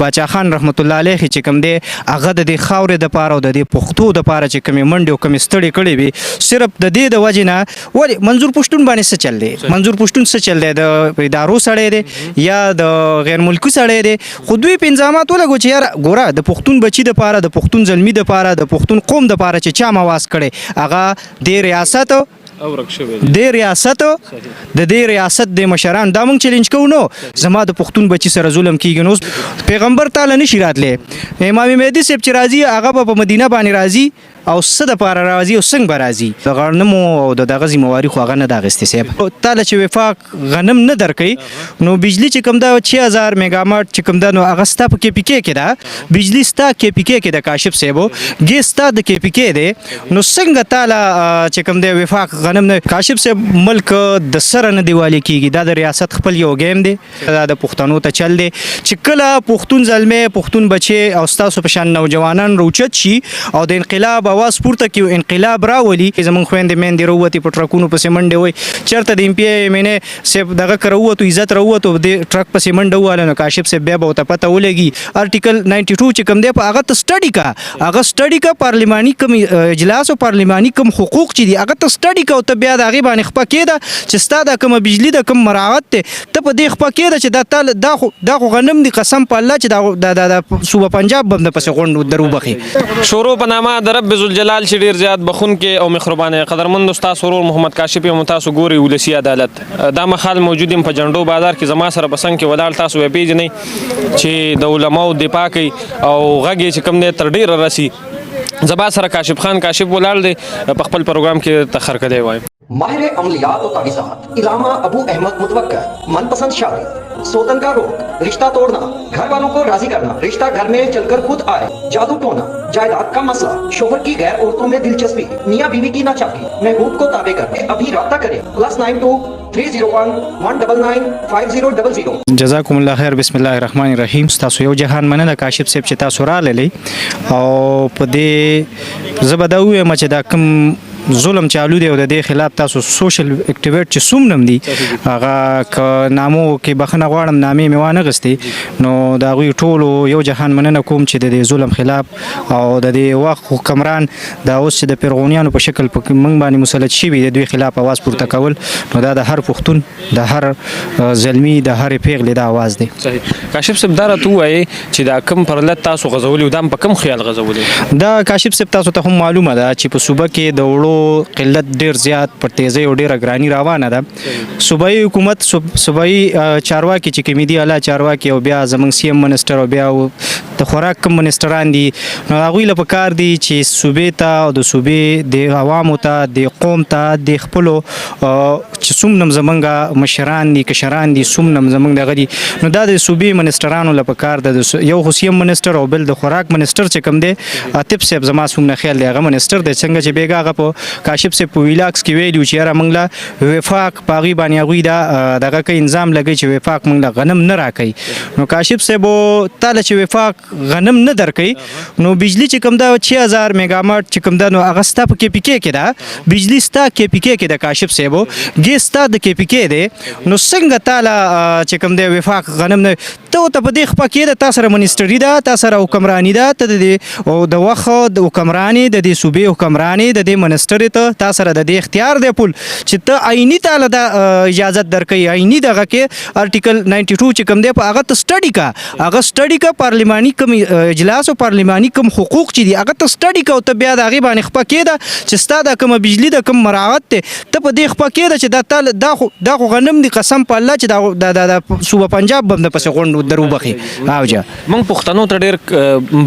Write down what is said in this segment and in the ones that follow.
باچا خان رحمت الله علیه چې کوم دی هغه د دې خاورې د پاره او د دې پښتو د پاره چې کومې منډې او کومې ستړې کړې وي صرف د دې د وجې نه ولې منظور پښتون باندې څه چل دی منظور پښتون څه چل دی د ادارو سړی دی یا د غیر ملکي سړی دی خو دوی په انظامات ولګو چې یاره ګوره د پښتون بچي د پاره د پښتون زلمي د پاره د پښتون قوم د پاره چې چا مواز کړی هغه د ریاست د ریاست د دې ریاست د مشران دا مونږ چیلنج کوو نو زما د پښتون بچي سره ظلم کیږي نو پیغمبر تعالی نشي راتلی امام مهدي صاحب چې راځي هغه په مدینه باندې راځي او څه د پاره راځي او څنګه به راځي د غنمو او د دغه ذمواري خو هغه نه د اخیستې صاحب تعالی چې وفاق غنم نه درکوي نو بجلی چې کوم دا 6000 میګاواټ چې کوم دا نو هغه ستا په کې پی کې ده بجلی ستا کې پی کې د کاشف صاحب ګیس ستا د کې پی کې ده نو څنګه تعالی چې کوم دی وفاق غنم نه کاشف صاحب ملک د سره نه دیوالی کیږي دا د ریاست خپل یو گیم دی دا د پښتنو ته چل دی چې کله پښتون زلمه پښتون بچي او ستاسو په شان نوجوانان روچت شي او د انقلاب اواز پورته کیو انقلاب راولي زمون خويندې مېندې وروتي په ټرکونو پسې منډه وي چرته د ایم پی ای مینه سیب دغه کروته عزت وروته د ټرک پسې منډه واله نو کاشف سیب بیا به ته پته ولګي ارټیکل 92 چې کوم دی په هغه ته سټډي کا پارلیماني کوم اجلاس او پارلیماني کوم حقوق چې دی هغه ته سټډي کا او ته بیا د هغې باندې خپه کېده چې ستا دا کومه بجلي د کوم مراعات دی ته په دې خپه کېده چې دا خو غنم دی قسم په الله چې دا صوبه پنجاب به هم د پسې غونډ در وبخي شروع په نامه د رب ذوالجلال چې ډېر زیات بخونکې او مهربانه قدرمند ستاسو ورور محمد کاشف یم تاسو ګورئ ولسي عدالت دا مخال موجود یم په جنډو بازار کې زما سره په څنګ کې ولاړ تاسو یې پیژنئ چې د علماو دفاع کوي او غږ یې چې کوم دی تر ډېره رسي زما سره کاشف خان کاشف ولاړ دی په خپل پروګرام کې تخر کدی وایم माहिर अमलियात और तावीज़ात इलामा अबू अहमद मुतवक्कर मनपसंद शादी सोतन का रोग रिश्ता तोड़ना घर वालों को राजी करना रिश्ता घर में चलकर खुद आए जादू टोना जायदाद का मसला शोहर की गैर औरतों में दिलचस्पी मियाँ बीवी की नाचाकी महबूब को ताबे करके अभी राब्ता करें +92 301 199 5000 جزاکم الله خیر بسم الله الرحمن الرحیم تاسو یو جهان مننه کاشف صاحب چې تاسو راغلی او په دې زبده وایم چې دا کوم ظلم چالو دی او د دې خلاف تاسو سوشل اکټیویټ چې سومنم دي هغه ک نامو کې بخنه غواړم نامې مې وانه غستې نو دا غوي ټولو یو جهان مننه کوم چې د دې ظلم خلاف او د دې وخت حکمران دا اوس چې د پیرغونیانو په شکل په منګ باندې مسلط شي د دوی خلاف आवाज پورته کول نو دا د هر پښتون د هر زلمی د هر پیغلې د आवाज دی صحیح کاشف صاحب دا راته وایي چې دا کم پرلت تاسو غزولي دام په کم خیال غزولي دا کاشف صاحب تاسو ته هم معلومه ده چې په صوبه کې د وړو قلت ډیر زیات پر تیزی او ډیره ګرانی روانه ده صوبایي حکومت صوبایي چارواکي چې کمیدي اعلی چارواکي او بیا زمنګ سی ام منسټر او بیا د خوراک کم منسټران دي نو هغوی له پکار دي چې صوبې ته او د صوبې د عوامو ته د قوم ته د خپلو چې څومره زمنګ مشران دي کشران دي څومره زمنګ دغه دي نو دا د صوبې منسټرانو له پکار ده یو خو سی ام منسټر او بل د خوراک منسټر چې کوم دی عاطف صاحب زما څومره خیال دی هغه منسټر دی څنګه چې بیګا هغه په کاشف صاحب په ویلاکس کې ویلو چې یاره موږ له وفاق پاغي باندې هغوی دا دغه کوي انظام لګوي چې وفاق موږ له غنم نه راکوي نو کاشف صاحب تعالی چې وفاق غنم نه درکوي نو بجلی چې کوم دا 6000 میګاواټ چې کوم دا نو هغه ستا په کې پی کې ده بجلی ستا کې پی کې د کاشف صاحب ګیس ستا د کې پی کې دی نو څنګه تعالی چې کوم دی وفاق غنم نه ته په دې خپه کې د تاسو سره منسټري ده تاسو سره حکمرانی ده ته او د وخت د حکمرانی د دې صوبې حکمرانی د دې منسټري ته تاسو سره د دې اختیار دی پول چې ته عیني تعالی د اجازه درکې عیني دغه کې ارټیکل 92 چې کوم دی په هغه ته سټډي کا پارلیماني کوم اجلاس او پارلیماني کوم حقوق چې دی هغه ته سټډي کا او ته بیا د هغې باندې خپه کېده چې ستا دا کومه بجلي د کوم مراعات دی ته په دې خپه کېده چې دا خو غنم دی قسم په الله چې دا صوبه پنجاب به هم د پسې غونډ در وبخي اوجه موږ پښتنو ته ډېر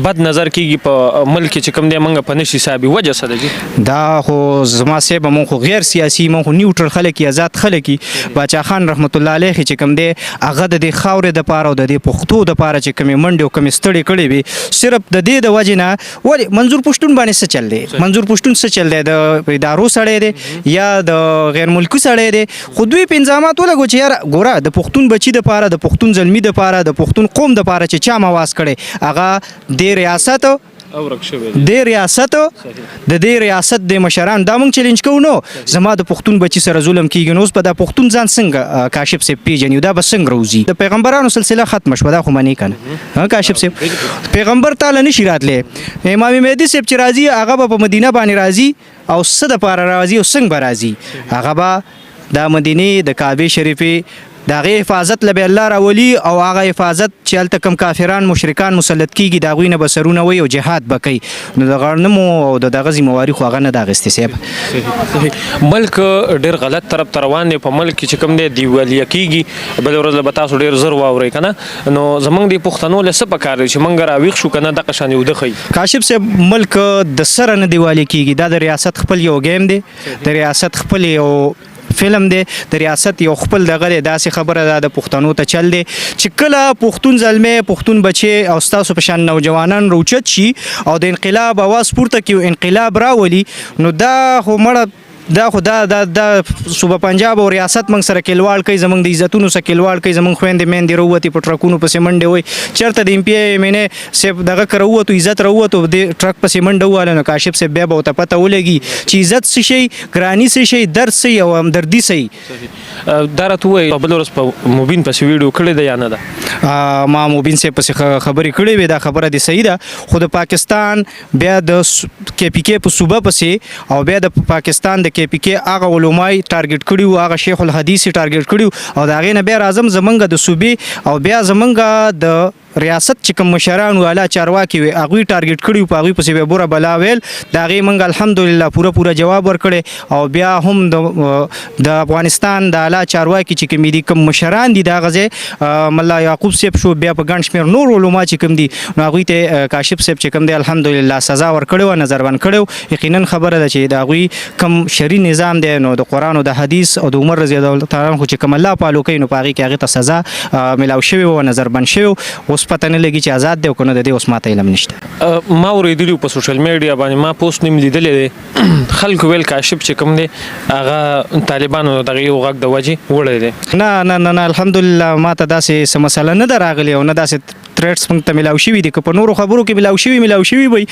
بد نظر کېږي په ملک کې چې کوم دی موږ په نشي حسابي وجه څه ده دا خو زما صاحب مون خو غیر سیاسي مون خو نیوټرل خلک آزاد خلک باچا خان رحمت الله علیه چې کوم دی هغه د دې خاورې د پاره او د دې پښتو د پاره چې کومې منډې او کومې ستړې کړې وي صرف د دې د وجې نه ولې منظور پښتون باندې څه چل دی منظور پښتون څه چل دی د ادارو سړی دی یا د غیر ملکي سړی دی خو دوی په انظامات ولګو چې یاره ګوره د پښتون بچي د پاره د پښتون زلمي د پاره د پښتون قوم د پاره چې چا مواز کړی هغه د ریاست او ورک شوی د ریاست د دې ریاست د مشران دا مونږ چیلنج کوو نو زما د پښتون بچی سره ظلم کیږي نو اوس په دا پښتون ځان څنګه کاشف صاحب پیژني دا به څنګه روزي د پیغمبرانو سلسله ختم شوه دا خو منی کنه ها کاشف صاحب پیغمبر تعالی نشي راتله امام مهدی صاحب چې راځي هغه په مدینه باندې راځي او څه د پاره راځي او څنګه به راځي هغه به د مدینه د کعبه شریفه دا غي حفاظت لبه الله راولي او هغه حفاظت چې الته کم کافران مشرکان مسلط کیږي دا غوینه بسرونه وي او جهاد بکې نو د غړنمو او د غزي مواري خو هغه نه دا غستې سیب ملک ډیر غلط طرف روان دی په ملک چې کوم دی دیوالی کیږي بل ورځ به تاسو ډیر زر واوري کنه نو زمنګ دی پښتنو له څه پکار چې منګ راويخ شو کنه د قشان یو دخی کاشف صاحب ملک د سره نه دیوالی کیږي دا د ریاست خپل یو گیم دی د ریاست خپل یو فلم دی د ریاست یو خپل دغه داسې خبره ده د پښتنو ته چل دی چې کله پښتون زلمه پښتون بچي او ستاسو په شان نوجوانان روچت شي او د انقلاب اواز پورته کیو انقلاب راولي نو دا خو مړه دا خو دا صوبه پنجاب او ریاست موږ سره کلواړ کوي زمونږ د عزتونو سره کلواړ کوي زمونږ خويندې مېندې وروتي په ټرکونو پسې منډې وي چېرته د ایم پی آی مینه صاحب دغه کرووتو عزت رووتو د ټرک پسې منډه واله نو کاشف صاحب بیا به ورته پته ولګي چې عزت څه شي ګراني څه شي درد څه او همدردي څه دا راته وایي بل ورځ په مبین پسې ویډیو کړی دی یا نه ده ما مبین صاحب پسې خبرې کړې وې دا خبره دې صحیح ده خو د پاکستان بیا د کې پی کې په صوبه پسې او بیا د پاکستان د کې پی کې هغه علماي ټارګټ کړیو هغه شیخ الحدیث ټارګټ کړیو او دا غي نه بیا اعظم زمنګ د صوبې او بیا زمنګ د ریاست چې کوم مشران والا چارواکي وي هغه ټارګټ کړیو په هغه پسې به بوره بلا ویل دا غي منګ الحمدلله پوره جواب ورکړي او بیا هم د افغانستان د اعلی چارواکي چې کوم دي کوم مشران دي دا غزه مولا یعقوب صاحب شو بیا په ګڼ شمیر نور علما چې کوم دي نو هغه ته کاشف صاحب چې کوم دي الحمدلله سزا ورکړو نظر ون کړو یقینا خبره ده چې دا غوي کوم شری نظام دی نو د قران او د حدیث او د عمر رضی الله تعالی عنہ چې کوم الله پالو کوي نو پاغي کې هغه ته سزا ملاو شوی او نظر بن شوی اوس پته نه لګي چې آزاد دی او کنه د دې اوس ماته علم نشته ما ورېدلی په سوشل میډیا باندې ما پوسټ نیم لیدلې دی خلکو ویل کاشف چې کوم دی هغه طالبانو دغه یو غږ د وجې وړی دی نه الحمدلله ماته داسې څه مسله نه ده راغلې او نه داسې تریټس موږ ته ملاو شوي دي که په نورو خبرو کې ملاو شوي وي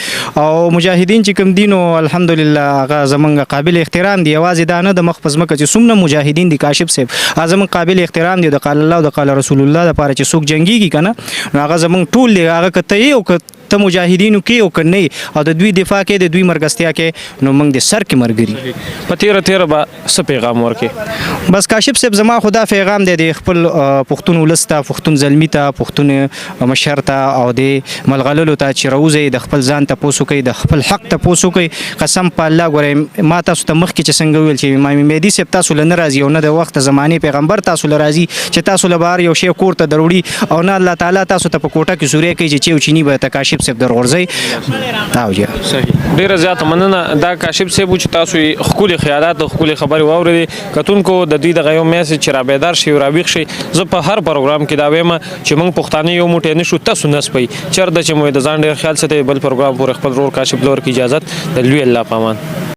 او مجاهدین چې کوم دي نو الحمدلله هغه زمونږ قابل احترام دي یوازې دا نه د مخ په ځمکه چې څومره مجاهدین دي کاشف صاحب هغه زمونږ قابل احترام دي د قال الله او د قال رسول الله لپاره چې څوک جنګيږي کنه نو هغه زمونږ ټول دی هغه کته یو ته مجاهدینو کې او کني او د دوی دفاع کې د دوی مرګستیا کې نو موږ د سر کې مرګري په تیر به څه پیغام ورکې بس کاشف صاحب زما خدا پیغام دی د خپل پښتون ولسته پښتون زلمی ته پښتون مشر ته او د ملغللو ته چې روزي د خپل ځان ته پوسو کوي د خپل حق ته پوسو کوي قسم په الله غره ما تاسو ته مخ کې چې څنګه ویل چې امام مهدی صاحب تاسو له ناراضي او نه د وخت زمانه پیغمبر تاسو له راضي چې تاسو له بار یو شی کور ته دروړي او نه الله تعالی تاسو ته په کوټه کې سورې کوي چې چیو چینی به تکاشف صاحب در ورځي او جا صحیح ډیر زیات مننه دا کاشف صاحب چې تاسو خپل خیالات او خپل خبري واوري کتونکو د دې د غيو میسج چې را بیدار شي او را ویښ شي زه په هر پروګرام کې دا وایم چې موږ پښتانه یو موټی نشو تاسو نسپي چر د چې مو د ځان ډیر خیال ساتي بل پروګرام پورې خپل رول کاشف لور کی اجازه د لوی الله پامان